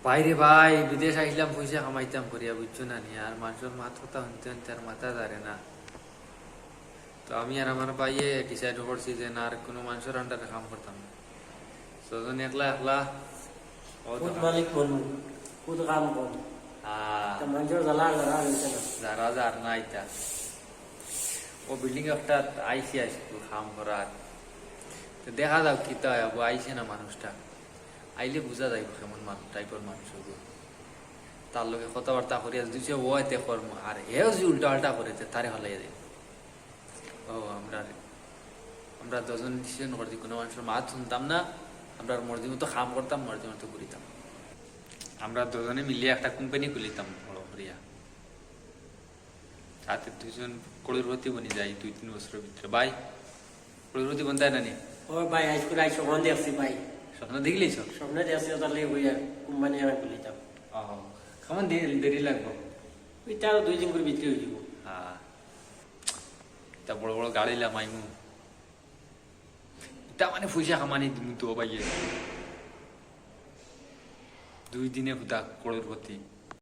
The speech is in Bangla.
বাইরে ভাই বিদেশ আইলাম পয়সা কামাইতাম করিয়া বুঝছো না নি আর মানুষের মাথা কথা শুনতে শুনতে আর মাথা ধরে না। তো আমি আর আমার ভাইয়ে ডিসাইড করছি যে না আর কোনো মানুষের আন্ডারে কাম করতাম না। সজন একলা একলা खुद मालिक बनू खुद काम करू तर মানুষের জ্বালা জ্বালা হইছে না যারা যার না আইতা ও বিল্ডিং একটা আইসি আসতো কাম করার। তো দেখা যাও কি তো আইসে না মানুষটা, আইলে বোঝা যাইব কেমন টাইপের মানুষ হবো। তার লোকে কথাবার্তা করিয়া দিচ্ছে ও এতে কর্ম আর এও যে উল্টা পাল্টা করেছে তারে হলাই দেয়। ও আমরা দুজন ডিসিশন করছি কোনো মানুষের মাত শুনতাম না, আমরা মর্জি মতো কাম করতাম, মর্জি মতো ঘুরিতাম। আমরা দুজনে মিলিয়ে একটা কোম্পানি খুলিতাম বড় করিয়া, তাতে দুজন করোড়পতি বনি যাই 2-3 বছরের ভিতরে। ভাই করোড়পতি বনতাই না নি? ও ভাই আজকে আই স্বপ্ন দেখছি ভাই, স্বপ্ন দেখলেই স্বপ্ন দেখছি তাহলে হইয়া কোম্পানি আমি খুলিতাম। কেমন দেরি লাগবো? ওইটা আরো 2 দিন করে বিক্রি হয়ে যাব। হ্যাঁ, তা বড় বড় গাড়ি লামাইমু, তা মানে পয়সা কামানি দিমু তো ভাইয়ে 2 দিনে হুদা করোড়পতি।